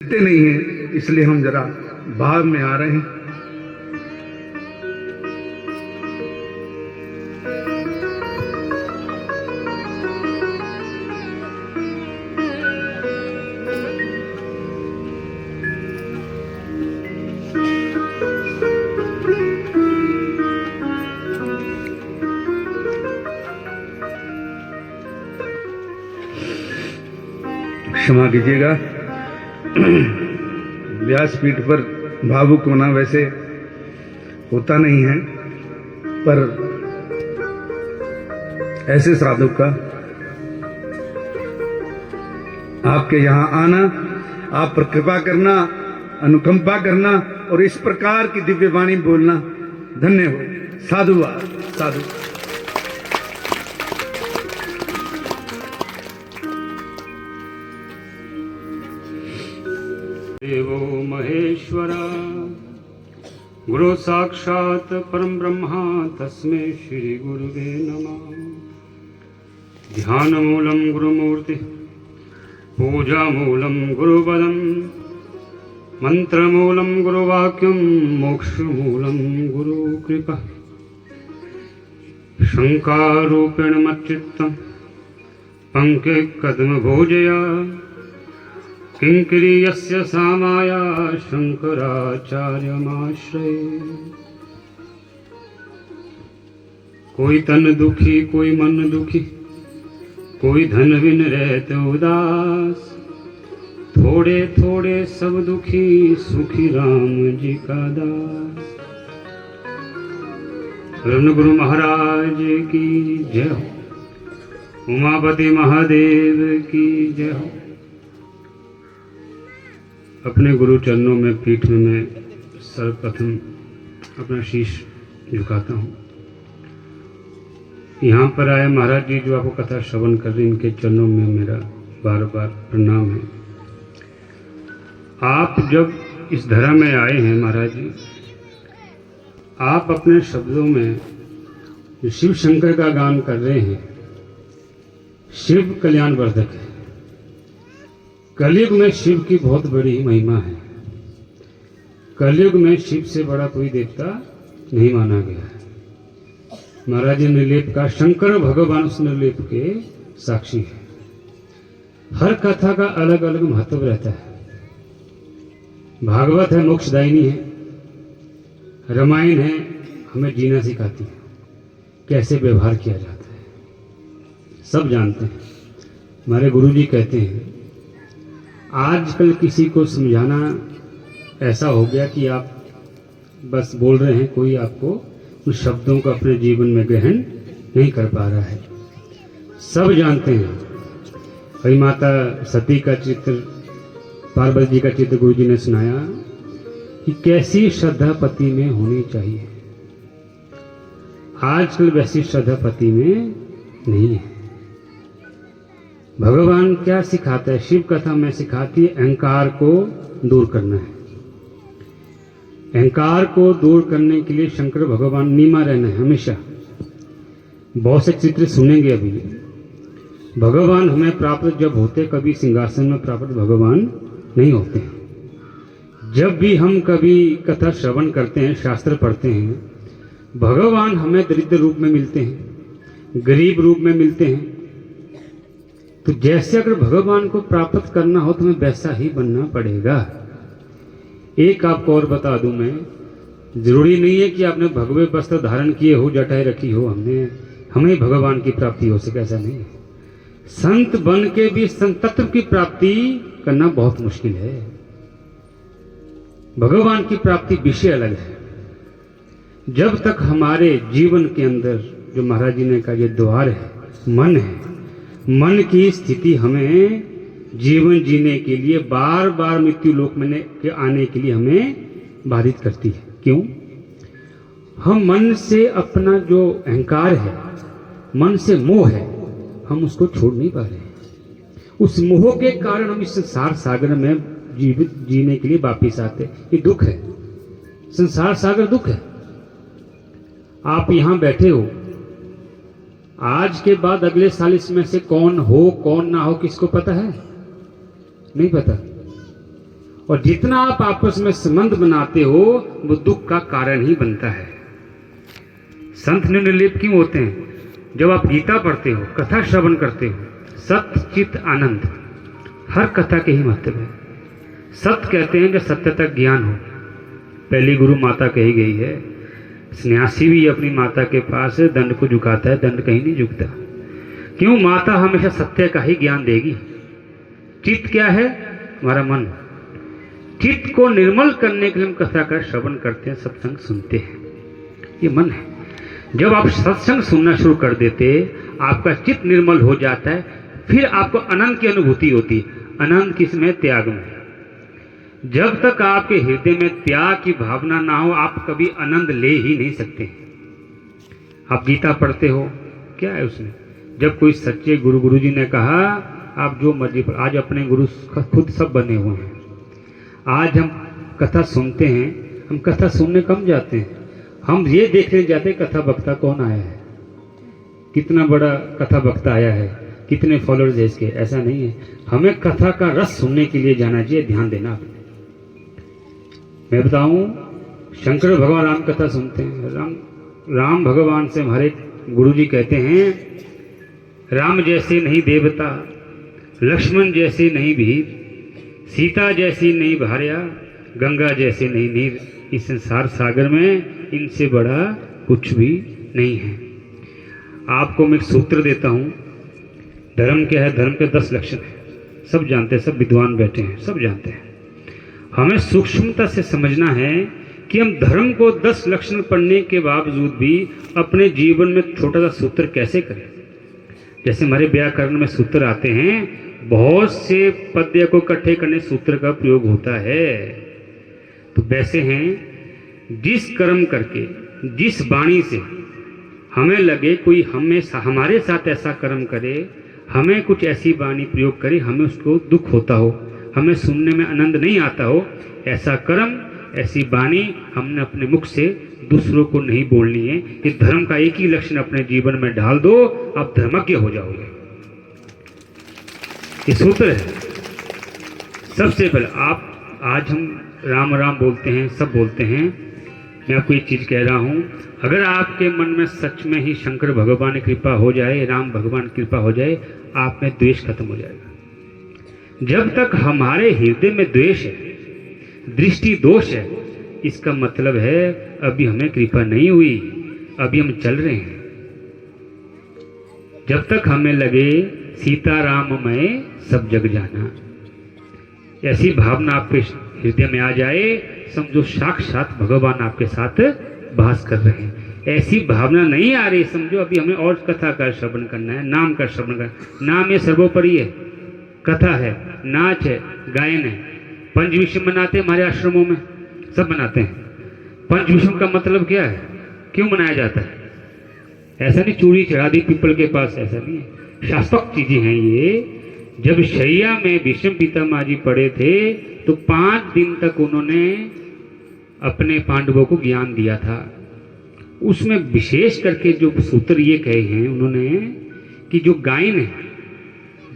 नहीं है, इसलिए हम जरा भाव में आ रहे हैं। क्षमा कीजिएगा, व्यासपीठ पर भावुक होना वैसे होता नहीं है, पर ऐसे साधु का आपके यहाँ आना, आप पर कृपा करना, अनुकंपा करना और इस प्रकार की दिव्य वाणी बोलना धन्य हो। साधुवाद। साधु। देवो महेश्वरा गुरु साक्षात् परम ब्रह्मा तस्मै श्री गुरुवे नमः। ध्यानमूलं गुरुमूर्ति, पूजामूलं गुरुपदं, मंत्रमूलं गुरुवाक्यं, मोक्षमूलं गुरुकृपा। शंकारूपेण मच्चित्तं पंके कदमभोजया, किंकरी यस्य सामाया शंकराचार्यमाश्रये। कोई तन दुखी कोई मन दुखी, कोई धन बिन रहते उदास, थोड़े थोड़े सब दुखी सुखी राम जी का दास। रन गुरु महाराज की जय हो, उमापति महादेव की जय हो। अपने गुरु चरणों में पीठ में मैं सर्वप्रथम अपना शीश झुकाता हूँ। यहाँ पर आए महाराज जी जो आपको कथा श्रवण कर रहे हैं, इनके चरणों में मेरा बार बार प्रणाम है। आप जब इस धरा में आए हैं महाराज जी, आप अपने शब्दों में जो शिव शंकर का गान कर रहे हैं, शिव कल्याण वर्धक है। कलयुग में शिव की बहुत बड़ी महिमा है। कलयुग में शिव से बड़ा कोई देवता नहीं माना गया है। महाराज जी निर्लेप का, शंकर भगवान उस निर्लेप के साक्षी है। हर कथा का अलग अलग महत्व रहता है। भागवत है मोक्षदायिनी है, रामायण है हमें जीना सिखाती है, कैसे व्यवहार किया जाता है सब जानते हैं। हमारे गुरु जी कहते हैं आजकल किसी को समझाना ऐसा हो गया कि आप बस बोल रहे हैं, कोई आपको उन शब्दों को अपने जीवन में ग्रहण नहीं कर पा रहा है। सब जानते हैं। वही माता सती का चित्र, पार्वती जी का चित्र गुरु जी ने सुनाया कि कैसी श्रद्धा पति में होनी चाहिए। आजकल वैसी श्रद्धा पति में नहीं है। भगवान क्या सिखाता है? शिव कथा में सिखाती है अहंकार को दूर करना है। अहंकार को दूर करने के लिए शंकर भगवान नीमा रहना है हमेशा। बहुत से चित्र सुनेंगे अभी। भगवान हमें प्राप्त जब होते, कभी सिंहासन में प्राप्त भगवान नहीं होते। जब भी हम कभी कथा श्रवण करते हैं, शास्त्र पढ़ते हैं, भगवान हमें दरिद्र रूप में मिलते हैं, गरीब रूप में मिलते हैं। तो जैसे अगर भगवान को प्राप्त करना हो तो हमें वैसा ही बनना पड़ेगा। एक आपको और बता दूं मैं, जरूरी नहीं है कि आपने भगवे वस्त्र धारण किए हो, जटाएं रखी हो, हमें भगवान की प्राप्ति हो सके, ऐसा नहीं है। संत बन के भी संत तत्व की प्राप्ति करना बहुत मुश्किल है। भगवान की प्राप्ति विषय अलग है। जब तक हमारे जीवन के अंदर जो महाराज जी ने कहा ये द्वार है, मन है, मन की स्थिति हमें जीवन जीने के लिए बार बार मृत्यु लोक में के आने के लिए हमें बाधित करती है। क्यों? हम मन से अपना जो अहंकार है, मन से मोह है, हम उसको छोड़ नहीं पा रहे। उस मोह के कारण हम इस संसार सागर में जीवित जीने के लिए वापिस आते। ये दुख है, संसार सागर दुख है। आप यहां बैठे हो, आज के बाद अगले साल इसमें से कौन हो कौन ना हो किसको पता है? नहीं पता। और जितना आप आपस में संबंध बनाते हो वो दुख का कारण ही बनता है। संत निर्लिप्त क्यों होते हैं? जब आप गीता पढ़ते हो, कथा श्रवण करते हो, सत्य चित्त आनंद, हर कथा के ही महत्व है। सत्य कहते हैं कि सत्य तक ज्ञान हो, पहली गुरु माता कही गई है। सन्यासी भी अपनी माता के पास दंड को झुकाता है, दंड कहीं नहीं झुकता। क्यों? माता हमेशा सत्य का ही ज्ञान देगी। चित्त क्या है? हमारा मन। चित्त को निर्मल करने के लिए हम कथा का श्रवण करते हैं, सत्संग सुनते हैं, ये मन है। जब आप सत्संग सुनना शुरू कर देते, आपका चित्त निर्मल हो जाता है, फिर आपको आनंद की अनुभूति होती है। आनंद किस में? त्याग में। जब तक आपके हृदय में त्याग की भावना ना हो, आप कभी आनंद ले ही नहीं सकते। आप गीता पढ़ते हो, क्या है उसमें? जब कोई सच्चे गुरु जी ने कहा आप जो मर्जी पर, आज अपने गुरु खुद सब बने हुए हैं। आज हम कथा सुनते हैं, हम कथा सुनने कम जाते हैं, हम ये देखने जाते हैं कथा वक्ता कौन आया है, कितना बड़ा कथा वक्ता आया है, कितने फॉलोअर्स है इसके। ऐसा नहीं है, हमें कथा का रस सुनने के लिए जाना चाहिए, ध्यान देना आपने। मैं बताऊं, शंकर भगवान राम कथा सुनते हैं। राम भगवान से हमारे गुरुजी कहते हैं, राम जैसे नहीं देवता, लक्ष्मण जैसे नहीं भीर, सीता जैसी नहीं भार्या, गंगा जैसे नहीं नीर, इस संसार सागर में इनसे बड़ा कुछ भी नहीं है। आपको मैं एक सूत्र देता हूं। धर्म क्या है? धर्म के 10 लक्षण है, सब जानते हैं, सब विद्वान बैठे हैं, सब जानते हैं। हमें सूक्ष्मता से समझना है कि हम धर्म को 10 लक्षण पढ़ने के बावजूद भी अपने जीवन में छोटा सा सूत्र कैसे करें। जैसे हमारे व्याकरण में सूत्र आते हैं, बहुत से पद्य को इकट्ठे करने सूत्र का प्रयोग होता है। तो वैसे हैं, जिस कर्म करके, जिस वाणी से हमें लगे कोई हमारे साथ ऐसा कर्म करे, हमें कुछ ऐसी वाणी प्रयोग करे, हमें उसको दुख होता हो, हमें सुनने में आनंद नहीं आता हो, ऐसा कर्म, ऐसी वाणी हमने अपने मुख से दूसरों को नहीं बोलनी है। कि धर्म का एक ही लक्षण अपने जीवन में ढाल दो, आप धर्मज्ञ हो जाओगे। ये सूत्र है। सबसे पहले आप, आज हम राम राम बोलते हैं, सब बोलते हैं, मैं आपको एक चीज कह रहा हूं, अगर आपके मन में सच में ही शंकर भगवान की कृपा हो जाए, राम भगवान की कृपा हो जाए, आप में द्वेष खत्म हो जाएगा। जब तक हमारे हृदय में द्वेष है, दृष्टि दोष है, इसका मतलब है अभी हमें कृपा नहीं हुई, अभी हम चल रहे हैं। जब तक हमें लगे सीता राम मैं सब जग जाना, ऐसी भावना आपके हृदय में आ जाए, समझो साक्षात भगवान आपके साथ वास कर रहे हैं। ऐसी भावना नहीं आ रही, समझो अभी हमें और कथा का श्रवण करना है, नाम का श्रवण करना है। नाम ये सर्वोपरि है, कथा है, नाच है, गायन है। पंचविषम मनाते हैं हमारे आश्रमों में, सब मनाते हैं। पंचविषम का मतलब क्या है? क्यों मनाया जाता है? ऐसा नहीं चूड़ी चढ़ा दी पीपल के पास, ऐसा नहीं है, शास्त्रोक्त चीजें हैं ये। जब शैया में भीष्म पितामह जी पड़े थे तो 5 दिन तक उन्होंने अपने पांडवों को ज्ञान दिया था। उसमें विशेष करके जो सूत्र ये कहे हैं उन्होंने कि जो गायन है,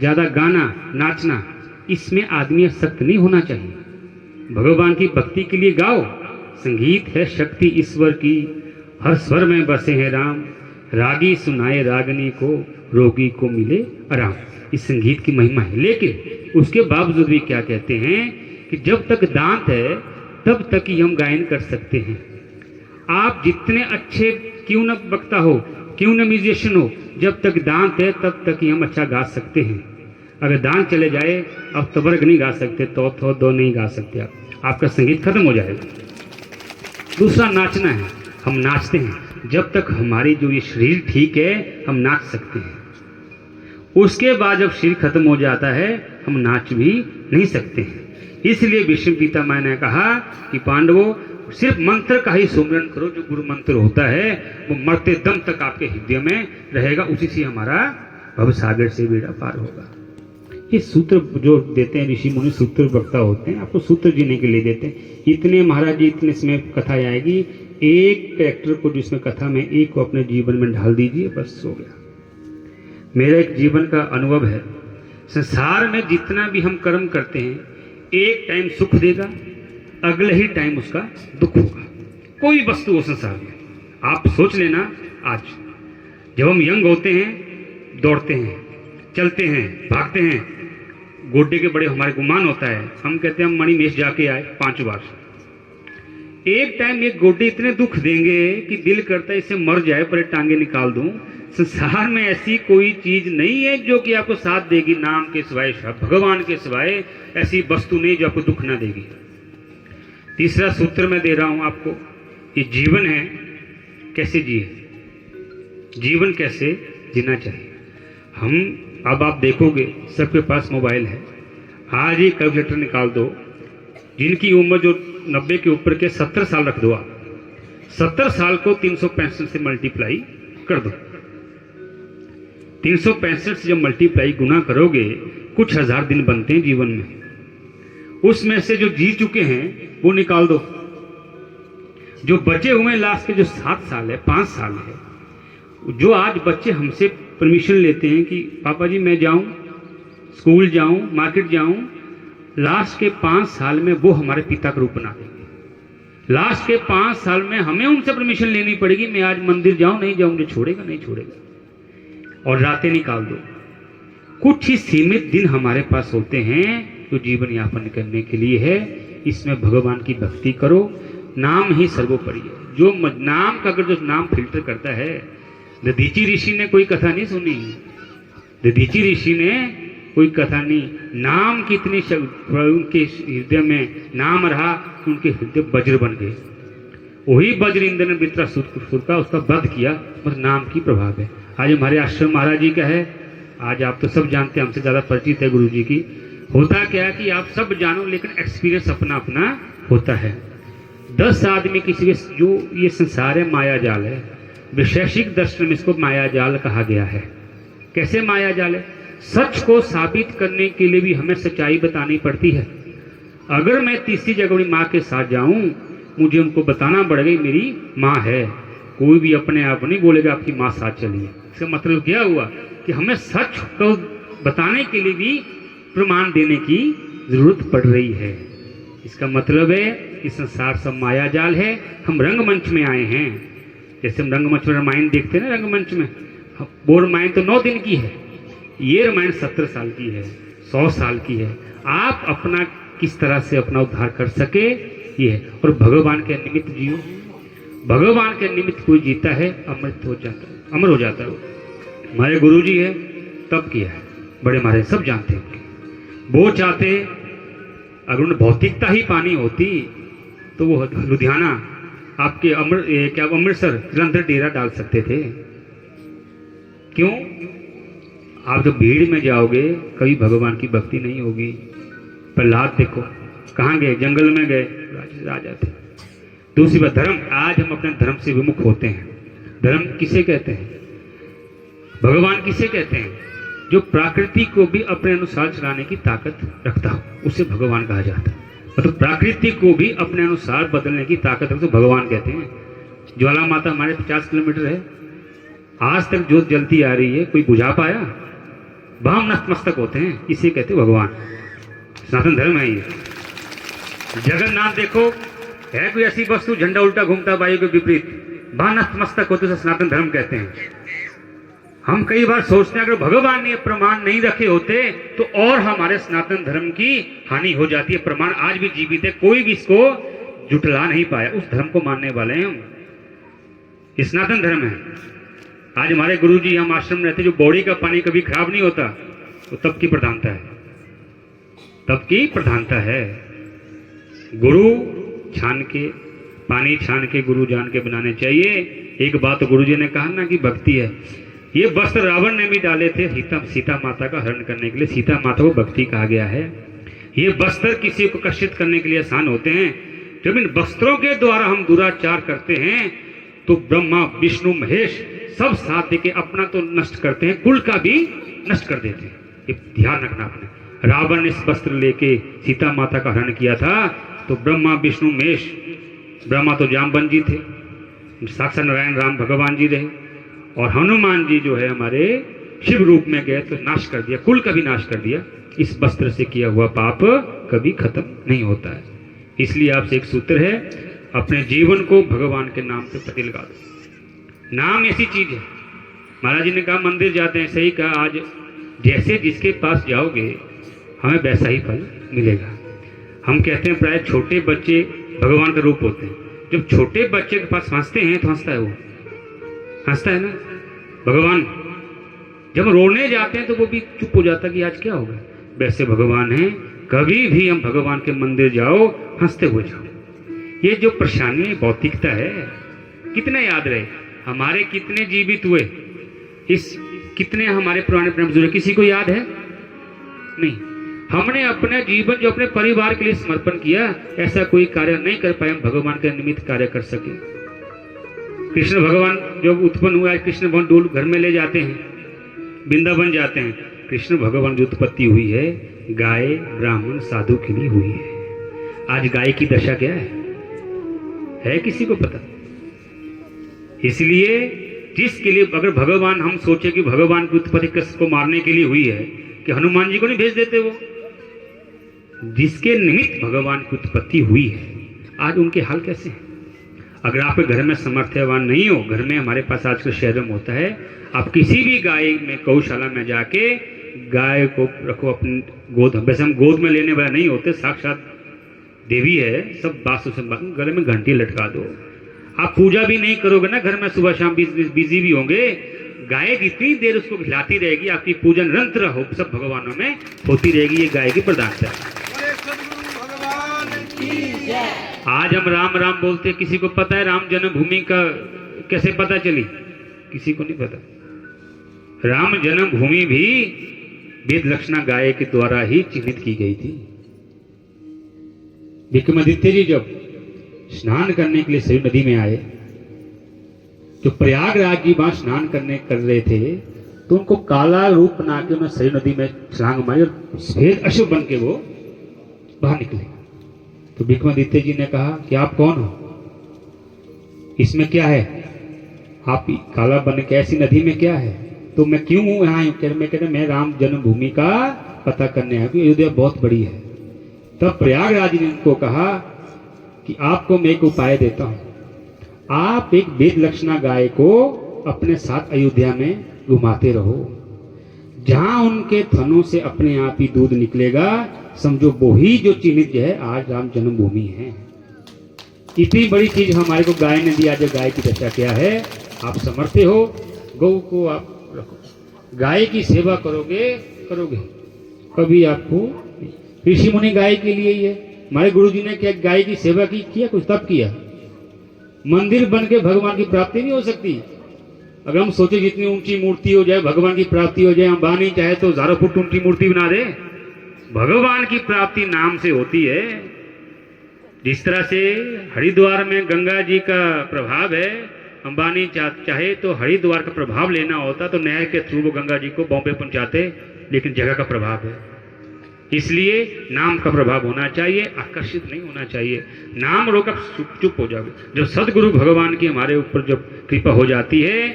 ज्यादा गाना नाचना, इसमें आदमी सख्त नहीं होना चाहिए। भगवान की भक्ति के लिए गाओ। संगीत है शक्ति ईश्वर की, हर स्वर में बसे हैं राम, रागी सुनाए रागनी को, रोगी को मिले आराम। इस संगीत की महिमा है। लेकिन उसके बावजूद भी क्या कहते हैं कि जब तक दांत है तब तक ही हम गायन कर सकते हैं। आप जितने अच्छे क्यों न वक्ता हो, क्यों न म्यूजिशियन हो, जब तक दांत है तब तक ही हम अच्छा गा सकते हैं। अगर दांत चले जाए, आप तबर्ग नहीं गा सकते, तो दो नहीं गा सकते, आपका संगीत खत्म हो जाएगा। दूसरा नाचना है, हम नाचते हैं। जब तक हमारी जो ये शरीर ठीक है हम नाच सकते हैं। उसके बाद जब शरीर खत्म हो जाता है हम नाच भी नहीं सकते हैं। इसलिए भीष्म पितामह ने कहा कि पांडवों, सिर्फ मंत्र का ही सुमिरन करो, जो गुरु मंत्र होता है वो मरते दम तक आपके हृदय में रहेगा, उसी से हमारा भव सागर से बेड़ा पार होगा। ये सूत्र जो देते हैं ऋषि मुनि, सूत्र वक्ता होते हैं, आपको सूत्र जीने के लिए देते हैं। इतने महाराज जी, इतने इसमें कथा आएगी, एक कैरेक्टर को जिसमें कथा में एक को अपने जीवन में ढाल दीजिए, बस हो गया। मेरा एक जीवन का अनुभव है, संसार में जितना भी हम कर्म करते हैं, एक टाइम सुख देगा, अगले ही टाइम उसका दुख होगा। कोई वस्तु हो संसार में, आप सोच लेना। आज जब हम यंग होते हैं, दौड़ते हैं, चलते हैं, भागते हैं, गोड्डे के बड़े हमारे गुमान होता है, हम कहते हैं हम मणिमेश जाके आए 5 बार। एक टाइम ये गोड्डे इतने दुख देंगे कि दिल करता है इससे मर जाए पर टांगे निकाल दूं। संसार में ऐसी कोई चीज नहीं है जो कि आपको साथ देगी, नाम के सिवाय, भगवान के सिवाय ऐसी वस्तु नहीं जो आपको दुख ना देगी। तीसरा सूत्र मैं दे रहा हूं आपको, ये जीवन है, कैसे जिए, जीवन कैसे जीना चाहिए। हम अब आप देखोगे सबके पास मोबाइल है। आज ही कैलकुलेटर निकाल दो, जिनकी उम्र जो 90 के ऊपर के 70 साल रख दो, आप 70 साल को 365 से मल्टीप्लाई कर दो। 365 से जब मल्टीप्लाई गुना करोगे, कुछ हजार दिन बनते हैं जीवन में। उसमें से जो जी चुके हैं वो निकाल दो, जो बचे हुए लास्ट के जो 7 साल है, 5 साल है, जो आज बच्चे हमसे परमिशन लेते हैं कि पापा जी मैं जाऊं, स्कूल जाऊं, मार्केट जाऊं, लास्ट के 5 साल में वो हमारे पिता का रूप बना देंगे। लास्ट के 5 साल में हमें उनसे परमिशन लेनी पड़ेगी, मैं आज मंदिर जाऊं, नहीं जाऊं, मुझे छोड़ेगा नहीं छोड़ेगा। और रातें निकाल दो। कुछ ही सीमित दिन हमारे पास होते हैं जो जीवन यापन करने के लिए है। इसमें भगवान की भक्ति करो, नाम ही सर्वोपरि है। जो नाम का अगर जो नाम फिल्टर करता है, दधीची ऋषि ने कोई कथा नहीं सुनी, दधीची ऋषि ने कोई कथा नहीं, नाम की इतनी उनके हृदय में नाम रहा, उनके हृदय वज्र बन गए। वही वज्र इंद्र ने वृत्रासुर का उसका वध किया, बस नाम की प्रभाव है। आज हमारे आश्रम महाराज जी का है, आज आप तो सब जानते हैं, हमसे ज्यादा परिचित है गुरु जी की। होता क्या है कि आप सब जानो, लेकिन एक्सपीरियंस अपना अपना होता है। 10 आदमी किसी के, जो ये संसार है माया जाल है, वैशेषिक दर्शन में इसको माया जाल कहा गया है। कैसे माया जाल है? सच को साबित करने के लिए भी हमें सच्चाई बतानी पड़ती है। अगर मैं तीसरी जगह अपनी माँ के साथ जाऊं, मुझे उनको बताना पड़ेगा मेरी माँ है। कोई भी अपने आप नहीं बोलेगा आपकी माँ साथ चलिए। इसका मतलब क्या हुआ कि हमें सच को बताने के लिए भी प्रमाण देने की जरूरत पड़ रही है। इसका मतलब है कि संसार सब माया जाल है। हम रंगमंच में आए हैं, जैसे हम रंगमंच में रामायण देखते हैं ना, रंगमंच में वो रामायण तो 9 दिन की है, ये रामायण 70 साल की है, 100 साल की है। आप अपना किस तरह से अपना उद्धार कर सके ये है। और भगवान के निमित्त जियो। भगवान के निमित्त कोई जीता है अमृत हो जाता है, अमर हो जाता है। हमारे गुरु जी है तब किया है, बड़े हमारे सब जानते हैं। वो चाहते अगर उन्हें भौतिकता ही पानी होती तो वो लुधियाना आपके अमृतसर जलंधर डेरा डाल सकते थे। क्यों? आप जब भीड़ में जाओगे कभी भगवान की भक्ति नहीं होगी। प्रहलाद देखो कहाँ गए, जंगल में गए, राजा थे। दूसरी बात धर्म, आज हम अपने धर्म से विमुख होते हैं। धर्म किसे कहते हैं? भगवान किसे कहते हैं? जो प्रकृति को भी अपने अनुसार चलाने की ताकत रखता हो, उसे भगवान कहा जाता है। मतलब प्रकृति को भी अपने अनुसार बदलने की ताकत रखता, भगवान कहते हैं। ज्वाला माता हमारे 50 किलोमीटर है, आज तक जोत जलती आ रही है, कोई बुझा पाया? वहां नतमस्तक होते हैं, इसे कहते भगवान। सनातन धर्म है ये। जगन्नाथ देखो, है कोई ऐसी वस्तु झंडा उल्टा घूमता वायु के विपरीत, वहां नतमस्तक होते, उसे सनातन धर्म कहते हैं। हम कई बार सोचते हैं अगर भगवान ने प्रमाण नहीं रखे होते तो और हमारे सनातन धर्म की हानि हो जाती है। प्रमाण आज भी जीवित है, कोई भी इसको जुटला नहीं पाया। उस धर्म को मानने वाले हैं हम, ये सनातन धर्म है। आज हमारे गुरु जी हम आश्रम में रहते, जो बॉडी का पानी कभी खराब नहीं होता, वो तब की प्रधानता है, तब की प्रधानता है। गुरु छान के, पानी छान के गुरु जान के बनाने चाहिए। एक बात गुरु जी ने कहा ना कि भक्ति है। ये वस्त्र रावण ने भी डाले थे सीता माता का हरण करने के लिए। सीता माता को भक्ति कहा गया है। ये वस्त्र किसी को कष्टित करने के लिए आसान होते हैं। जब इन वस्त्रों के द्वारा हम दुराचार करते हैं तो ब्रह्मा विष्णु महेश सब साथ देके अपना तो नष्ट करते हैं, कुल का भी नष्ट कर देते हैं। ये ध्यान रखना आपने। रावण ने इस वस्त्र लेके सीता माता का हरण किया था तो ब्रह्मा विष्णु महेश, ब्रह्मा तो जामवंत जी थे, साक्षात नारायण राम भगवान जी रहे, और हनुमान जी जो है हमारे शिव रूप में गए तो नाश कर दिया, कुल का भी नाश कर दिया। इस वस्त्र से किया हुआ पाप कभी खत्म नहीं होता है। इसलिए आपसे एक सूत्र है, अपने जीवन को भगवान के नाम पे प्रति लगा दो। नाम ऐसी चीज है, महाराज जी ने कहा मंदिर जाते हैं, सही कहा, आज जैसे जिसके पास जाओगे हमें वैसा ही फल मिलेगा। हम कहते हैं प्राय छोटे बच्चे भगवान का रूप होते हैं। जब छोटे बच्चे के पास हंसते हैं तो हंसता है, वो हंसता है ना भगवान। जब रोने जाते हैं तो वो भी चुप हो जाता है कि आज क्या होगा। वैसे भगवान है, कभी भी हम भगवान के मंदिर जाओ हंसते हुए जाओ। ये जो परेशानी भौतिकता है, कितने याद रहे, हमारे कितने जीवित हुए, इस कितने हमारे पुराने प्रेम जुड़े, किसी को याद है नहीं। हमने अपने जीवन जो अपने परिवार के लिए समर्पण किया, ऐसा कोई कार्य नहीं कर पाए हम भगवान के निमित्त कार्य कर सके। कृष्ण भगवान जब उत्पन्न हुआ, कृष्ण भगवान डोल घर में ले जाते हैं, वृंदावन जाते हैं। कृष्ण भगवान की उत्पत्ति हुई है गाय ब्राह्मण साधु के लिए हुई है। आज गाय की दशा क्या है किसी को पता? इसलिए जिसके लिए अगर भगवान, हम सोचे कि भगवान की उत्पत्ति कृष्ण को मारने के लिए हुई है, कि हनुमान जी को नहीं भेज देते वो? जिसके निमित्त भगवान की उत्पत्ति हुई है, आज उनके हाल कैसे हैं? अगर आप घर में समर्थवान नहीं हो, घर में हमारे पास आजकल शहरों में होता है, आप किसी भी गाय में गौशाला में जाके गाय को रखो अपनी गोद। वैसे हम गोद में लेने वाला नहीं होते, साक्षात देवी है, सब बात से गले में घंटी लटका दो। आप पूजा भी नहीं करोगे ना घर में, सुबह शाम बिजी भी होंगे, गाय कितनी देर उसको खिलाती रहेगी, आपकी पूजा निरंतर हो सब भगवानों में होती रहेगी। ये गाय की प्रधानता है। आज हम राम राम बोलते हैं, किसी को पता है राम जन्मभूमि का कैसे पता चली? किसी को नहीं पता। राम जन्मभूमि भी वेद लक्षणा गाय के द्वारा ही चिन्हित की गई थी। विक्रमादित्य जी जब स्नान करने के लिए सरयू नदी में आए, जो प्रयागराज जी वहां स्नान करने कर रहे थे, तो उनको काला रूप बना के उन्होंने सरयू नदी में छलांग मारी और श्वेत अशुभ बन के वो बाहर निकले। तो विक्रमादित्य जी ने कहा कि आप कौन हो, इसमें क्या है, आप काला बन के ऐसी नदी में क्या है, तो मैं क्यों हूं यहाँ? मैं कहते मैं राम जन्मभूमि का पता करने आया, अयोध्या बहुत बड़ी है। तब प्रयागराज ने उनको कहा कि आपको मैं एक उपाय देता हूं, आप एक वेद लक्षणा गाय को अपने साथ अयोध्या में घुमाते रहो, जहां उनके थनों से अपने आप ही दूध निकलेगा, समझो वो ही जो चिन्हित है आज राम जन्मभूमि है। इतनी बड़ी चीज हमारे को गाय ने दी। आज गाय की दशा क्या है? आप समर्थ्य हो, गौ को आप रखो, गाय की सेवा करोगे कभी आपको। ऋषि मुनि गाय के लिए ही है। हमारे गुरु जी ने क्या गाय की सेवा की? किया कुछ तब किया। मंदिर बन के भगवान की प्राप्ति नहीं हो सकती। अगर हम सोचे जितनी ऊंची मूर्ति हो जाए भगवान की प्राप्ति हो जाए, अंबानी चाहे तो 1000 फुट ऊंची मूर्ति बना दे, भगवान की प्राप्ति नाम से होती है। जिस तरह से हरिद्वार में गंगा जी का प्रभाव है, अंबानी चाहे तो हरिद्वार का प्रभाव लेना होता तो नहर के थ्रू वो गंगा जी को बॉम्बे पहुंचाते, लेकिन जगह का प्रभाव है, इसलिए नाम का प्रभाव होना चाहिए, आकर्षित नहीं होना चाहिए। नाम रोक चुप हो जाओगे। जब सदगुरु भगवान की हमारे ऊपर जब कृपा हो जाती है,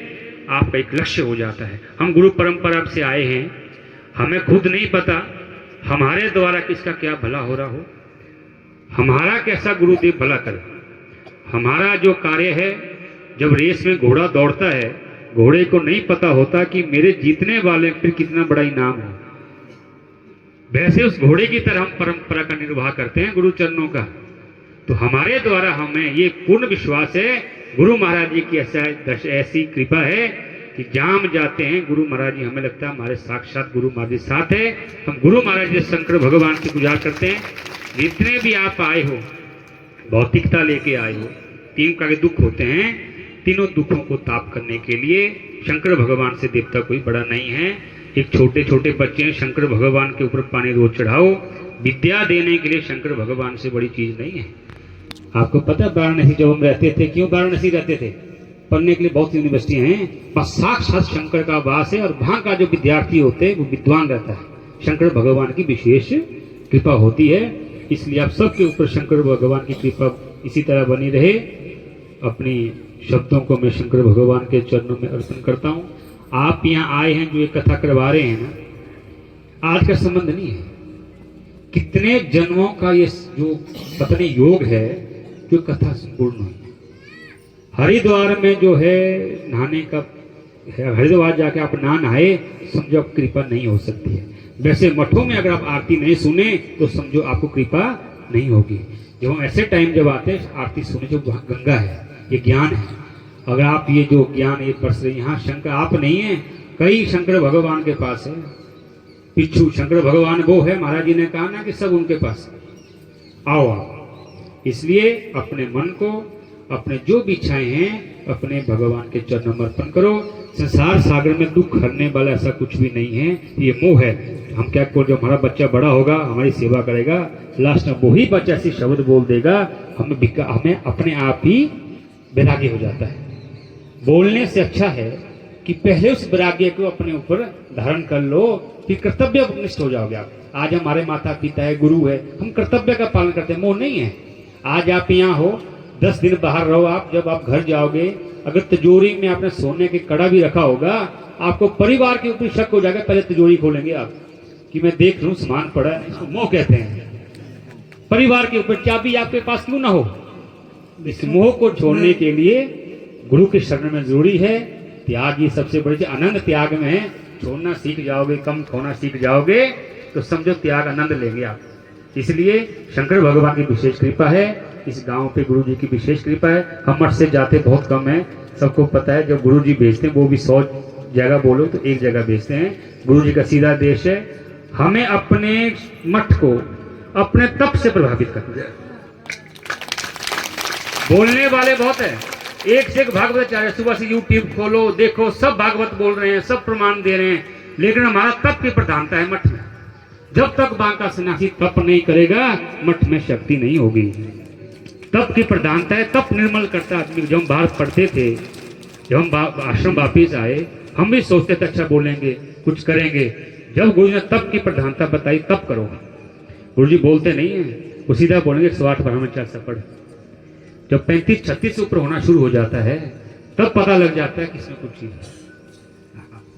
आपका एक लक्ष्य हो जाता है। हम गुरु परंपरा से आए हैं, हमें खुद नहीं पता हमारे द्वारा किसका क्या भला हो रहा हो, हमारा कैसा गुरुदेव भला करे। हमारा जो कार्य है, जब रेस में घोड़ा दौड़ता है, घोड़े को नहीं पता होता कि मेरे जीतने वाले फिर कितना बड़ा इनाम हो। वैसे उस घोड़े की तरह हम परंपरा का निर्वाह करते हैं गुरु चरणों का। तो हमारे द्वारा हमें ये पूर्ण विश्वास है, गुरु महाराज जी की ऐसी कृपा है कि जहां हम जाते हैं गुरु महाराज जी, हमें लगता है हमारे साक्षात गुरु महाराज जी साथ है। हम गुरु महाराज जी शंकर भगवान की पूजा करते हैं। जितने भी आप आए हो, भौतिकता लेके आए हो, 3 का के दुख होते हैं, तीनों दुखों को ताप करने के लिए शंकर भगवान से देवता कोई बड़ा नहीं है। एक छोटे छोटे बच्चे हैं, शंकर भगवान के ऊपर पानी रोज चढ़ाओ, विद्या देने के लिए शंकर भगवान से बड़ी चीज नहीं है। आपको पता है वाराणसी जब हम रहते थे, क्यों वाराणसी रहते थे? पढ़ने के लिए बहुत यूनिवर्सिटी हैं, बस साक्षात शंकर का वास है, और वहां का जो विद्यार्थी होते हैं वो विद्वान रहता है। शंकर भगवान की विशेष कृपा होती है, इसलिए आप सबके ऊपर शंकर भगवान की कृपा इसी तरह बनी रहे। अपनी शब्दों को मैं शंकर भगवान के चरणों में अर्पण करता हूँ। आप यहाँ आए हैं जो ये कथा करवा रहे हैं ना, आज का संबंध नहीं है। कितने जन्मों का ये जो पत्नी योग है जो कथा संपूर्ण हुई। हरिद्वार में जो है नहाने का, हरिद्वार जाके आप ना नहाए, समझो आप कृपा नहीं हो सकती है। वैसे मठों में अगर आप आरती नहीं सुने तो समझो आपको कृपा नहीं होगी। जब हम ऐसे टाइम जब आते हैं आरती सुने, जो गंगा है, ये ज्ञान है। अगर आप ये जो ज्ञान ये बरस रहे, यहाँ शंकर आप नहीं है, कई शंकर भगवान के पास है। पिछू शंकर भगवान वो है, महाराज जी ने कहा ना कि सब उनके पास आओ आप। इसलिए अपने मन को, अपने जो भी इच्छाएं हैं अपने भगवान के चरणों में अर्पण करो। संसार सागर में दुख हरने वाला ऐसा कुछ भी नहीं है, ये मोह है। हम क्या को, जो हमारा बच्चा बड़ा होगा हमारी सेवा करेगा, लास्ट में वही बच्चा ऐसी शब्द बोल देगा, हमें अपने आप ही वैराग्य हो जाता है। बोलने से अच्छा है कि पहले उस वैराग्य को अपने ऊपर धारण कर लो, फिर कर्तव्य निष्ठ हो जाओगे आप। आज हमारे माता पिता है, गुरु है, हम कर्तव्य का पालन करते हैं, मोह नहीं है। आज आप यहाँ हो, 10 दिन बाहर रहो आप, जब आप घर जाओगे अगर तिजोरी में आपने सोने के कड़ा भी रखा होगा, आपको परिवार के ऊपर शक हो जाएगा। पहले तिजोरी खोलेंगे आप कि मैं देख लूं सामान पड़ा है, इसको मोह कहते हैं। परिवार के ऊपर चाबी आपके पास क्यों ना हो। इस मोह को छोड़ने के लिए गुरु के शरण में जरूरी है। त्याग ही सबसे बड़ी चीज, आनंद त्याग में है। छोड़ना सीख जाओगे, कम खोना सीख जाओगे तो समझो त्याग आनंद लेंगे आप। इसलिए शंकर भगवान की विशेष कृपा है, इस गांव पे गुरु जी की विशेष कृपा है। हम मठ से जाते बहुत कम है, सबको पता है। जब गुरु जी भेजते हैं वो भी 100 जगह बोलो तो एक जगह भेजते हैं। गुरु जी का सीधा देश है। हमें अपने मठ को अपने तप से प्रभावित करना है। बोलने वाले बहुत है, एक से एक भागवत आचार्य, सुबह से यूट्यूब खोलो देखो, सब भागवत बोल रहे हैं, सब प्रमाण दे रहे हैं, लेकिन हमारा तप की प्रधानता है मठ में। जब तक बांका सन्यासी तप नहीं करेगा मठ में शक्ति नहीं होगी। तप की प्रधानता है, तप निर्मल करता आदमी। जब हम बाहर पढ़ते थे, जब हम आश्रम वापिस आए, हम भी सोचते थे अच्छा बोलेंगे, कुछ करेंगे। जब गुरु ने तप की प्रधानता बताई, तप करो। गुरु जी बोलते नहीं है, वो सीधा बोलेंगे 108 ब्रह्मचार्य से पढ़। जब 35-36 ऊपर होना शुरू हो जाता है तब पता लग जाता है किसमें कुछ चीज है।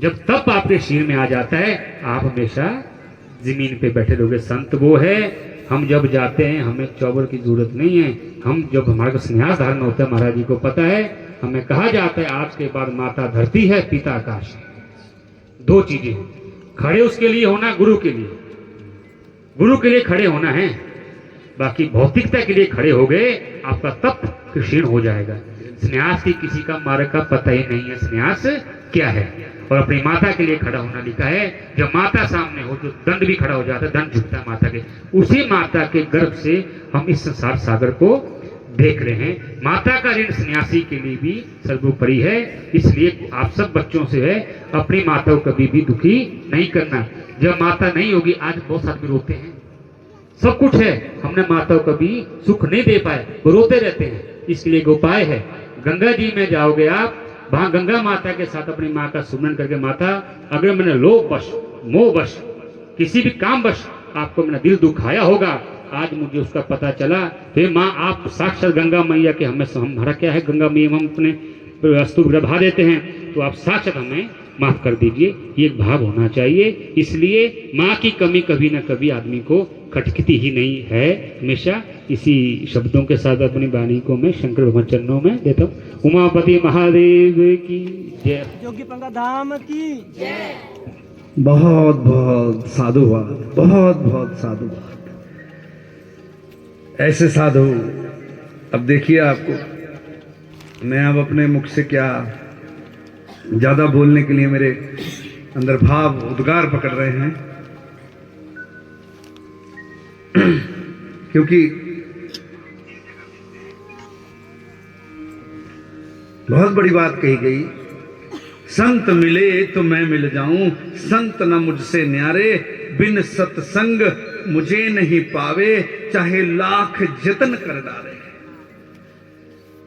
जब तप आपके शरीर में आ जाता है, आप हमेशा जमीन पे बैठे रहोगे। संत वो है, हम जब जाते हैं हमें चौबर की जरूरत नहीं है। हम जब हमारे को संन्यास धारण होता है, महाराज जी को पता है, हमें कहा जाता है आज के बाद माता धरती है, पिता आकाश है। 2 चीजें खड़े उसके लिए होना, गुरु के लिए, गुरु के लिए खड़े होना है। बाकी भौतिकता के लिए खड़े हो गए, आपका तप क्षीण हो जाएगा। संन्यास की किसी का मार्ग का पता ही नहीं है, संन्यास क्या है। और अपनी माता के लिए खड़ा होना लिखा है। जब माता सामने हो तो दंड भी खड़ा हो जाता है, दंड झुकता है माता के। उसी माता के गर्भ से हम इस संसार सागर को देख रहे हैं। माता का ऋण सन्यासी के लिए भी सर्वोपरि है। इसलिए आप सब बच्चों से है, अपनी माता को कभी भी दुखी नहीं करना। जब माता नहीं होगी, आज बहुत आदमी रोते हैं, सब कुछ है, हमने माता को कभी सुख नहीं दे पाए, वो रोते रहते हैं। इसके लिए एक उपाय है, गंगा जी में जाओगे आप, वहां गंगा माता के साथ अपनी माँ का सुमरन करके, माता अगर मैंने लोभ वश, मोह वश, किसी भी काम वश आपको मैंने दिल दुखाया होगा, आज मुझे उसका पता चला, तो माँ आप साक्षात गंगा मैया के, हमारा क्या है, गंगा मैया हम अपने वस्तु बढ़ा देते हैं, तो आप साक्षात हमें माफ कर दीजिए। ये एक भाव होना चाहिए। इसलिए माँ की कमी कभी ना कभी आदमी को खटकती ही नहीं है। हमेशा इसी शब्दों के साथ अपनी वाणी को मैं शंकर भगवान चरणों में देता हूँ। उमापति महादेव की जय, योगी पंगा धाम की जय। बहुत बहुत साधुवाद, बहुत बहुत साधुवाद। ऐसे साधु, अब देखिए आपको मैं अब अपने मुख से क्या ज्यादा बोलने के लिए मेरे अंदर भाव उद्गार पकड़ रहे हैं, क्योंकि बहुत बड़ी बात कही गई, संत मिले तो मैं मिल जाऊं, संत न मुझसे न्यारे, बिन सत्संग मुझे नहीं पावे, चाहे लाख जतन कर डाले।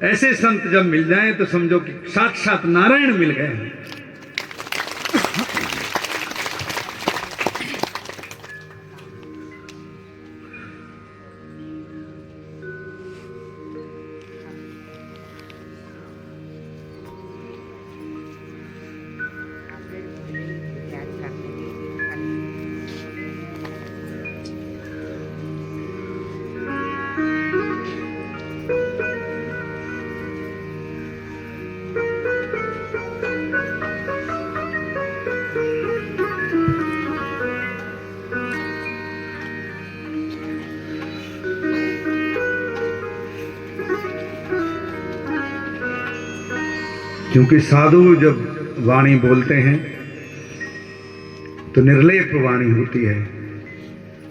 ऐसे संत जब मिल जाएं तो समझो कि साक्षात नारायण मिल गए हैं। क्योंकि साधु जब वाणी बोलते हैं तो निर्लेप वाणी होती है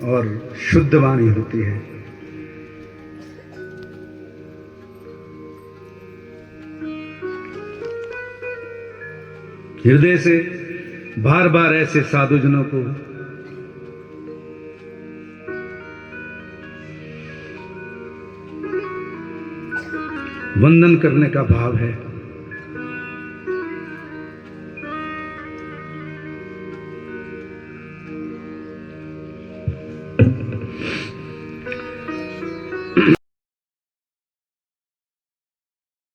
और शुद्ध वाणी होती है। हृदय से बार बार ऐसे साधुजनों को वंदन करने का भाव है।